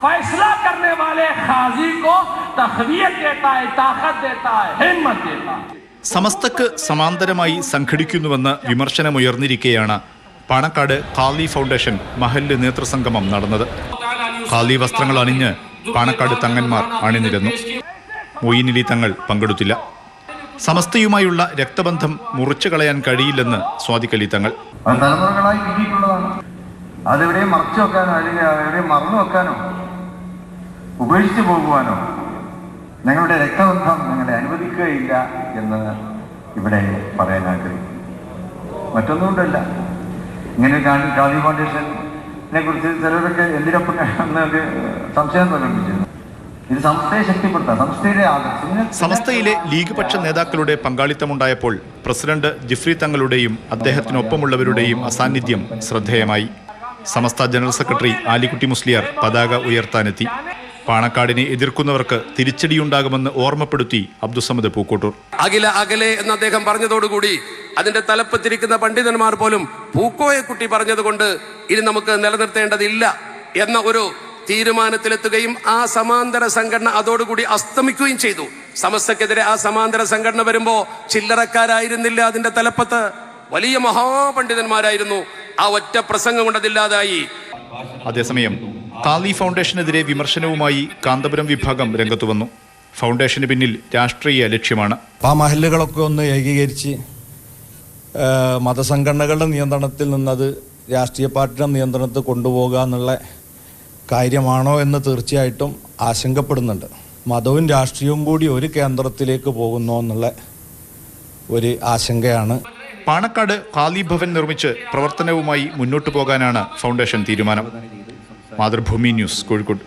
फैसला करने वाले ഖാസി को തഖ്വിയത്ത് देता है, ताकत देता है, हिम्मत देता है. സമസ്തക്ക് സമാന്തരമായി സംഘടിക്കുന്നുവെന്ന് വിമർശനമുയർന്നിരിക്കെയാണ് പാണക്കാട് ഖാലി ഫൗണ്ടേഷൻ മഹല്ല് നേതൃസംഗമം നടന്നത്. ഖാലി വസ്ത്രങ്ങൾ അണിഞ്ഞ് പാണക്കാട് തങ്ങന്മാർ അണിനിരന്നു. മൊയ്യിനലി തങ്ങൾ പങ്കെടുത്തില്ല. സമസ്തയുമായുള്ള രക്തബന്ധം മുറിച്ചു കളയാൻ കഴിയില്ലെന്ന് സ്വാദിഖ് അലി തങ്ങൾ. തലമുറകളായി കിട്ടിയിട്ടുള്ളതാണ്. അതെവിടെ മറച്ചു വെക്കാനോ അല്ലെങ്കിൽ എവിടെ മറന്നു വെക്കാനോ ഉപേക്ഷിച്ചു പോകുവാനോ ഞങ്ങളുടെ രക്തബന്ധം ഞങ്ങളെ അനുവദിക്കുകയില്ല എന്ന് ഇവിടെ പറയാൻ ആഗ്രഹിക്കുന്നു. മറ്റൊന്നുകൊണ്ടല്ല, ഇങ്ങനെ ഖാദി ഫൗണ്ടേഷനെ കുറിച്ച് ചിലരൊക്കെ എന്തിനൊപ്പം എന്നൊക്കെ സംശയം പ്രകടിപ്പിച്ചിരുന്നു. ഇത് സംസ്ഥയെ ശക്തിപ്പെടുത്താം, സംസ്ഥയുടെ സമസ്തയിലെ ലീഗ് പക്ഷ നേതാക്കളുടെ പങ്കാളിത്തമുണ്ടായപ്പോൾ പ്രസിഡന്റ് ജിഫ്രി തങ്ങളുടെയും അദ്ദേഹത്തിനൊപ്പമുള്ളവരുടെയും അസാന്നിധ്യം ശ്രദ്ധേയമായി. സമസ്ത ജനറൽ സെക്രട്ടറി ആലിക്കുട്ടി മുസ്ലിയാർ പതാക ഉയർത്താനെത്തി. പാണക്കാടിനെ എതിർക്കുന്നവർക്ക് തിരിച്ചടിയുണ്ടാകുമെന്ന് ഓർമ്മപ്പെടുത്തി അബ്ദുസമദ് പൂക്കോട്ടൂർ. അകലെ എന്ന് അദ്ദേഹം പറഞ്ഞതോടുകൂടി അതിന്റെ തലപ്പത്തിരിക്കുന്ന പണ്ഡിതന്മാർ പോലും പൂക്കോയെക്കുട്ടി പറഞ്ഞതുകൊണ്ട് ഇനി നമുക്ക് നിലനിർത്തേണ്ടതില്ല എന്ന ഒരു തീരുമാനത്തിലെത്തുകയും ആ സമാന്തര സംഘടന അതോടുകൂടി അസ്തമിക്കുകയും ചെയ്തു. സമസ്തക്കെതിരെ ആ സമാന്തര സംഘടന വരുമ്പോ ചില്ലറക്കാരായിരുന്നില്ല അതിന്റെ തലപ്പത്ത്, വലിയ മഹാപണ്ഡിതന്മാരായിരുന്നു. ആ ഒറ്റ പ്രസംഗം കൊണ്ടതില്ലാതായി. അതേസമയം ഖാലി ഫൗണ്ടേഷനെതിരെ വിമർശനവുമായി കാന്തപുരം വിഭാഗം രംഗത്തു വന്നു. ഫൗണ്ടേഷന് പിന്നിൽ രാഷ്ട്രീയ ലക്ഷ്യമാണ്. ആ മഹല്ലുകളൊക്കെ ഒന്ന് ഏകീകരിച്ച് മതസംഘടനകളുടെ നിയന്ത്രണത്തിൽ നിന്നത് രാഷ്ട്രീയ പാർട്ടിയുടെ നിയന്ത്രണത്തിൽ കൊണ്ടുപോകുക എന്നുള്ള കാര്യമാണോ എന്ന് തീർച്ചയായിട്ടും ആശങ്കപ്പെടുന്നുണ്ട്. മതവും രാഷ്ട്രീയവും കൂടി ഒരു കേന്ദ്രത്തിലേക്ക് പോകുന്നോ എന്നുള്ള ഒരു ആശങ്കയാണ്. പാണക്കാട് ഖാലി ഭവൻ നിർമ്മിച്ച് പ്രവർത്തനവുമായി മുന്നോട്ടു പോകാനാണ് ഫൗണ്ടേഷൻ തീരുമാനം. മാതൃഭൂമി ന്യൂസ്, കോഴിക്കോട്.